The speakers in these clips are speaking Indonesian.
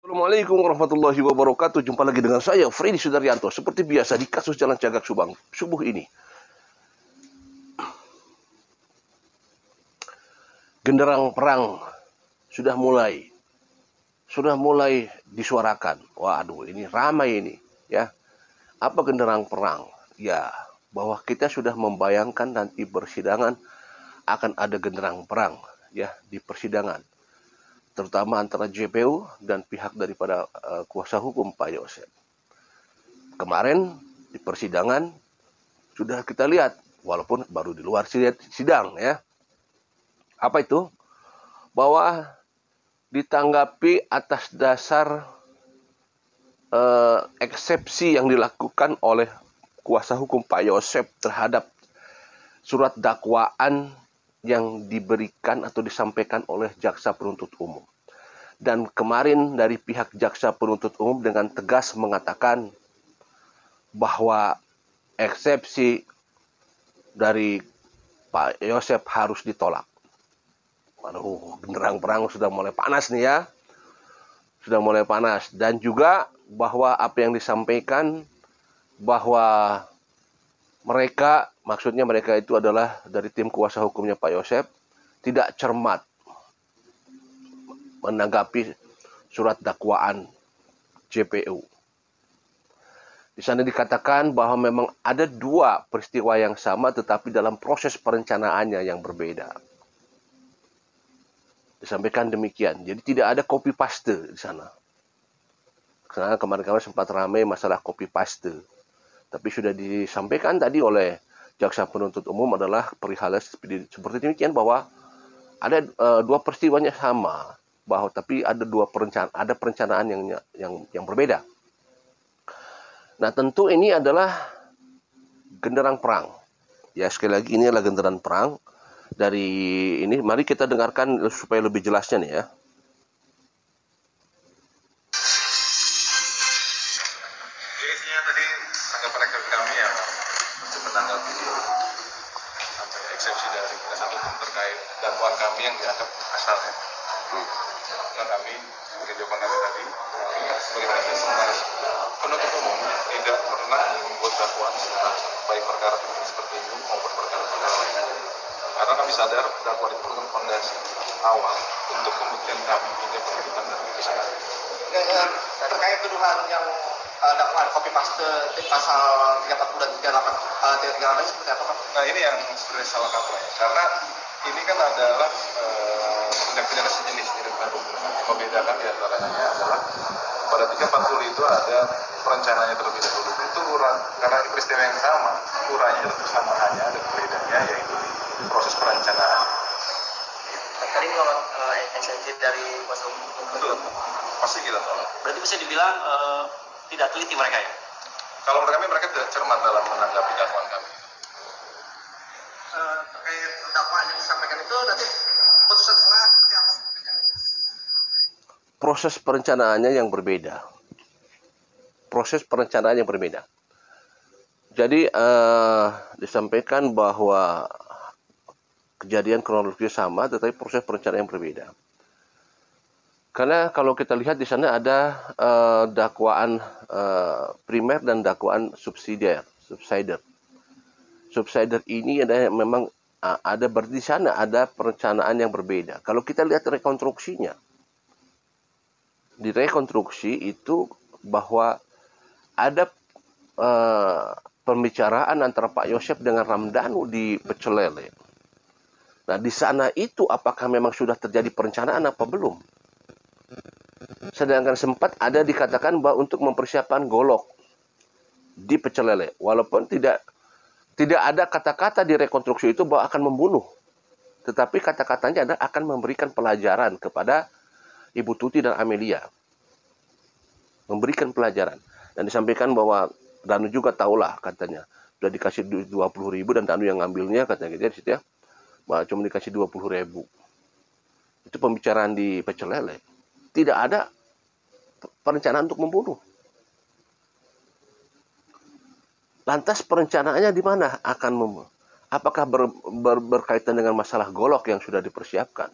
Assalamualaikum warahmatullahi wabarakatuh. Jumpa lagi dengan saya, Freddy Sudaryanto. Seperti biasa di kasus Jalan Cagak Subang, subuh ini. Genderang perang sudah mulai disuarakan. Waduh, ini ramai ini, ya. Apa genderang perang? Ya, bahwa kita sudah membayangkan nanti persidangan akan ada genderang perang, ya, di persidangan. Terutama antara JPU dan pihak daripada kuasa hukum Pak Yosep. Kemarin di persidangan sudah kita lihat, walaupun baru di luar sidang, ya. Apa itu? Bahwa ditanggapi atas dasar eksepsi yang dilakukan oleh kuasa hukum Pak Yosep terhadap surat dakwaan yang diberikan atau disampaikan oleh jaksa penuntut umum. Dan kemarin dari pihak jaksa penuntut umum dengan tegas mengatakan bahwa eksepsi dari Pak Yosep harus ditolak. Waduh, genderang perang sudah mulai panas nih ya. Sudah mulai panas. Dan juga bahwa apa yang disampaikan bahwa maksudnya mereka itu adalah dari tim kuasa hukumnya Pak Yosep, tidak cermat menanggapi surat dakwaan JPU. Di sana dikatakan bahwa memang ada dua peristiwa yang sama tetapi dalam proses perencanaannya yang berbeda. Disampaikan demikian. Jadi tidak ada copy paste di sana. Karena kemarin-kemarin sempat ramai masalah copy paste. Tapi sudah disampaikan tadi oleh jaksa penuntut umum adalah perihal seperti demikian bahwa ada dua peristiwanya sama, bahwa tapi ada perencanaan yang berbeda. Nah, tentu ini adalah genderang perang. Ya, sekali lagi ini adalah genderang perang. Dari ini mari kita dengarkan supaya lebih jelasnya nih ya. Isinya tadi tanggapan rekan kami yang untuk menanggapi eksepsi dari penasihat hukum terkait dakwaan kami yang dianggap asalnya. Nah, kami sebagai jawaban kami tadi sebagai penuntut umum tidak pernah membuat dakwaan tentang baik perkara seperti ini maupun perkara lain. Karena kami sadar dakwaan itu merupakan fondasi awal untuk pembuktian kami hingga penuntutan dan putusan. Terkait tuduhan yang dakwaan copy paste pasal 340 dan 38 seperti apa Pak? Nah, ini yang sebenarnya salah kaprah, karena ini kan adalah tindak pidana sejenis di negara hukum. Membedakan di antaranya adalah pada 340 itu ada perencanaannya terlebih dahulu. Itu karena peristiwa yang sama, urainya tetap sama, hanya ada perbedaannya yaitu proses perencanaan. Tadi menolak eksepsi dari kuasa hukum. Betul, pasti kita tolak. Berarti bisa dibilang tidak teliti mereka ya? Kalau mereka tidak cermat dalam menanggapi dakwaan kami. Terkait dakwaan yang disampaikan itu nanti putusan setelah seperti apa? Proses perencanaannya yang berbeda. Jadi disampaikan bahwa kejadian kronologis sama tetapi proses perencanaan yang berbeda. Karena kalau kita lihat di sana ada dakwaan primer dan dakwaan subsidiar. Subsidiar ini memang ada berarti di sana ada perencanaan yang berbeda. Kalau kita lihat rekonstruksinya, di rekonstruksi itu bahwa ada pembicaraan antara Pak Yosep dengan Ramdhanu di Pecel Lele. Nah, di sana itu apakah memang sudah terjadi perencanaan apa belum? Sedangkan sempat ada dikatakan bahwa untuk mempersiapkan golok di Pecel Lele, walaupun tidak ada kata-kata di rekonstruksi itu bahwa akan membunuh, tetapi kata-katanya adalah akan memberikan pelajaran kepada Ibu Tuti dan Amelia, memberikan pelajaran. Dan disampaikan bahwa Danu juga tahulah katanya sudah dikasih 20.000 dan Danu yang ngambilnya katanya gitu ya di situ ya, bahwa cuma dikasih 20.000. Itu pembicaraan di Pecel Lele. Tidak ada perencanaan untuk membunuh. Lantas perencanaannya di mana apakah berkaitan dengan masalah golok yang sudah dipersiapkan?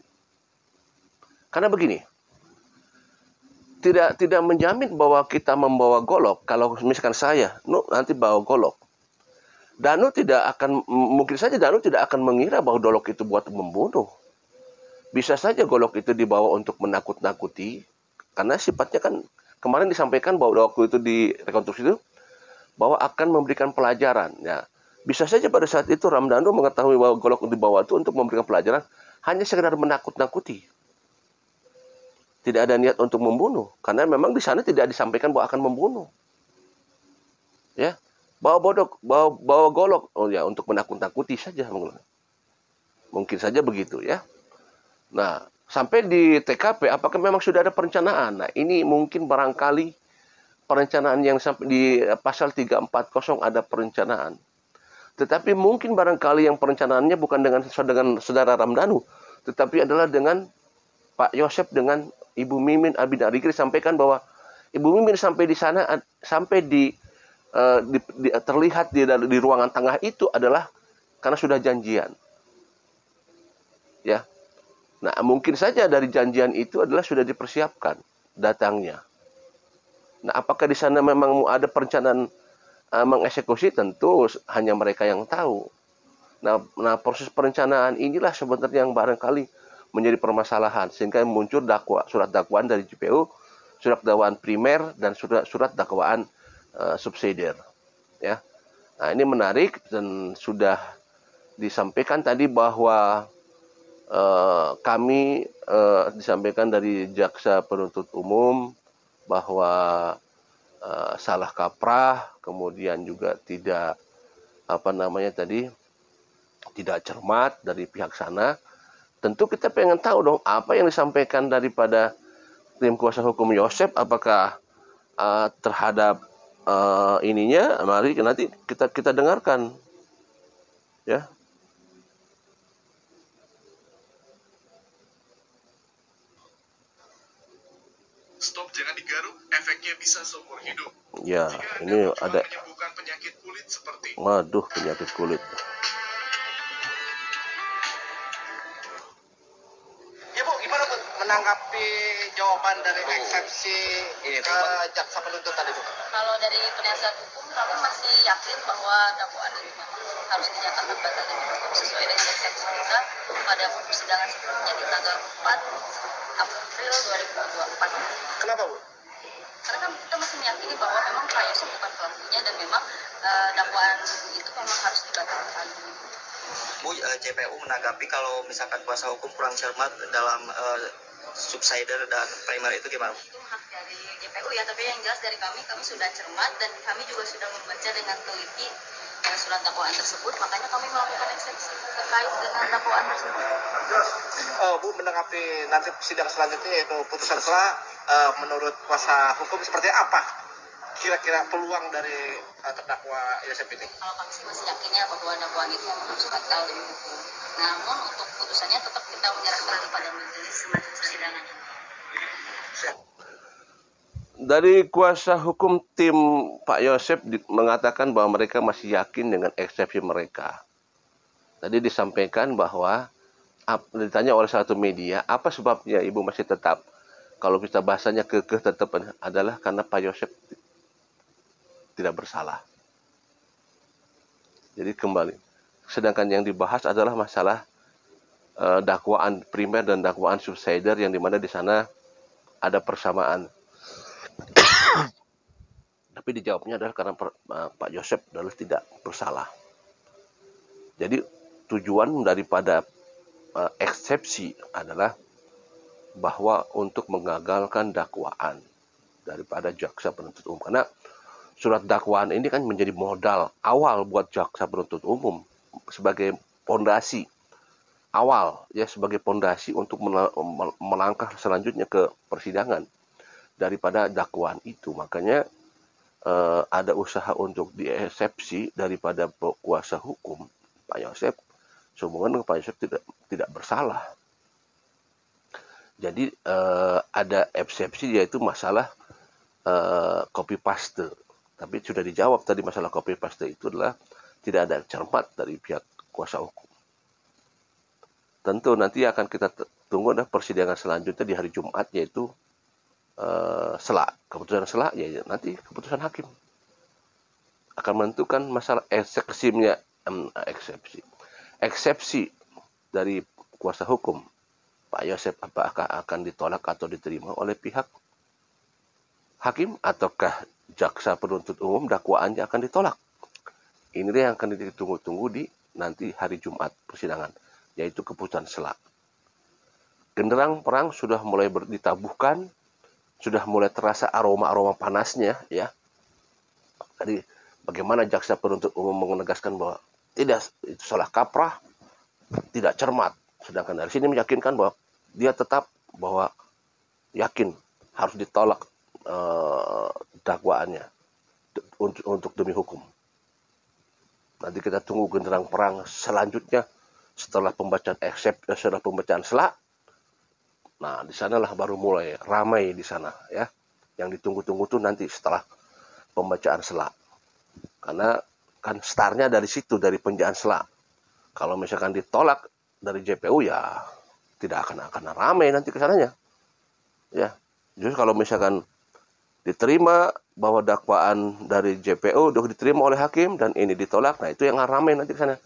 Karena begini, tidak menjamin bahwa kita membawa golok. Kalau misalkan saya, nanti bawa golok. Mungkin saja Danu tidak akan mengira bahwa golok itu buat membunuh. Bisa saja golok itu dibawa untuk menakut-nakuti, karena sifatnya kan kemarin disampaikan bahwa waktu itu di rekonstruksi itu bahwa akan memberikan pelajaran. Ya, bisa saja pada saat itu Ramdhanu mengetahui bahwa golok dibawa itu untuk memberikan pelajaran, hanya sekedar menakut-nakuti. Tidak ada niat untuk membunuh, karena memang di sana tidak disampaikan bahwa akan membunuh. Ya, bawa golok, untuk menakut-nakuti saja. Mungkin saja begitu ya. Nah, sampai di TKP, apakah memang sudah ada perencanaan? Nah, ini mungkin barangkali perencanaan yang sampai di pasal 340 ada perencanaan. Tetapi mungkin barangkali yang perencanaannya bukan dengan saudara Ramdhanu, tetapi adalah dengan Pak Yosep dengan Ibu Mimin Abida Rikri, sampaikan bahwa Ibu Mimin sampai di sana, sampai terlihat di ruangan tengah itu adalah karena sudah janjian. Ya. Nah, mungkin saja dari janjian itu adalah sudah dipersiapkan datangnya. Nah, apakah di sana memang ada perencanaan mengeksekusi? Tentu hanya mereka yang tahu. Nah, proses perencanaan inilah sebenarnya yang barangkali menjadi permasalahan, sehingga muncul surat dakwaan dari JPU, surat dakwaan primer, dan surat dakwaan subsidiar. Ya. Nah, ini menarik dan sudah disampaikan tadi bahwa kami disampaikan dari jaksa penuntut umum bahwa salah kaprah, kemudian juga tidak tidak cermat dari pihak sana. Tentu kita pengen tahu dong apa yang disampaikan daripada tim kuasa hukum Yosep, apakah terhadap ininya. Mari nanti kita dengarkan ya. Stop, jangan digaruk, efeknya bisa seumur hidup. Ya, ini ada menyembuhkan penyakit kulit seperti penyakit kulit. Ya Bu, gimana Bu menanggapi jawaban dari eksepsi ke jaksa penuntut tadi Bu? Kalau dari penasihat hukum, kami masih yakin bahwa dakwaan ini harus dinyatakan batal demi hukum sesuai dengan eksepsi kita pada persidangan sebelumnya di tanggal 4 April 2024. Kenapa Bu? Karena kan kita masih meyakini bahwa memang Pak Yosep bukan pelakunya dan memang dakwaan itu memang harus dibatalkan. Bu, JPU menanggapi kalau misalkan kuasa hukum kurang cermat dalam subsidiar dan primer itu gimana? Itu hak dari JPU ya, tapi yang jelas dari kami sudah cermat dan kami juga sudah membaca dengan teliti surat dakwaan tersebut, makanya kami melakukan eksepsi terkait dengan dakwaan tersebut. Bu, menanggapi nanti sidang selanjutnya yaitu putusan selah, menurut kuasa hukum seperti apa kira-kira peluang dari terdakwa Yosep ini? Kalau kami sih masih yakinnya bahwa dakwaan itu harus batal demi hukum. Namun untuk putusannya tetap kita menyerahkan kepada majelis selanjutnya persidangan. Dari kuasa hukum tim Pak Yosep mengatakan bahwa mereka masih yakin dengan eksepsi mereka. Tadi disampaikan bahwa ditanya oleh satu media, apa sebabnya Ibu masih tetap, kalau kita bahasanya kekeh tetap, adalah karena Pak Yosep tidak bersalah. Jadi kembali, sedangkan yang dibahas adalah masalah dakwaan primer dan dakwaan subsidiar, yang dimana di sana ada persamaan. Tapi dijawabnya adalah karena Pak Yosep adalah tidak bersalah. Jadi tujuan daripada eksepsi adalah bahwa untuk mengagalkan dakwaan daripada jaksa penuntut umum. Karena surat dakwaan ini kan menjadi modal awal buat jaksa penuntut umum sebagai pondasi awal, ya, sebagai pondasi untuk melangkah selanjutnya ke persidangan daripada dakwaan itu. Makanya ada usaha untuk diesepsi daripada kuasa hukum Pak Yosep, sehubungan dengan Pak Yosep tidak bersalah. Jadi ada eksepsi, yaitu masalah copy paste. Tapi sudah dijawab tadi, masalah copy paste itu adalah tidak ada cermat dari pihak kuasa hukum. Tentu nanti akan kita tunggu persidangan selanjutnya di hari Jumat, yaitu selak. Keputusan selak ya nanti keputusan hakim akan menentukan masalah eksepsi dari kuasa hukum Pak Yosep, apakah akan ditolak atau diterima oleh pihak hakim ataukah jaksa penuntut umum dakwaannya akan ditolak. Ini yang akan ditunggu-tunggu di nanti hari Jumat persidangan, yaitu keputusan selak. Genderang perang sudah mulai ditabuhkan, sudah mulai terasa aroma-aroma panasnya, ya. Tadi bagaimana jaksa penuntut umum menegaskan bahwa tidak, itu salah kaprah, tidak cermat. Sedangkan dari sini meyakinkan bahwa dia tetap bahwa yakin harus ditolak dakwaannya untuk demi hukum. Nanti kita tunggu genderang perang selanjutnya setelah pembacaan setelah pembacaan selak. Nah, di sanalah baru mulai ramai di sana, ya. Yang ditunggu-tunggu tuh nanti setelah pembacaan selak. Karena kan startnya dari situ, dari pembacaan selak. Kalau misalkan ditolak dari JPU ya tidak akan ramai nanti ke sananya. Ya. Justru kalau misalkan diterima bahwa dakwaan dari JPU sudah diterima oleh hakim dan ini ditolak, nah itu yang ramai nanti ke sana.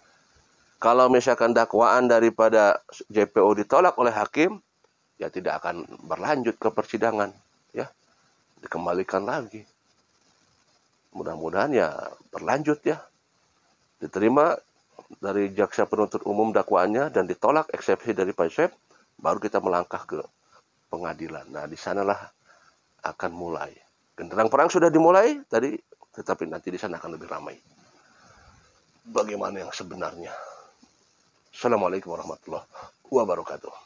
Kalau misalkan dakwaan daripada JPU ditolak oleh hakim, ya tidak akan berlanjut ke persidangan, ya. Dikembalikan lagi. Mudah-mudahan ya berlanjut, ya. Diterima dari jaksa penuntut umum dakwaannya dan ditolak eksepsi dari Pak Yosep, baru kita melangkah ke pengadilan. Nah, di sanalah akan mulai. Genderang perang sudah dimulai tadi, tetapi nanti di sana akan lebih ramai. Bagaimana yang sebenarnya? Assalamualaikum warahmatullahi wabarakatuh.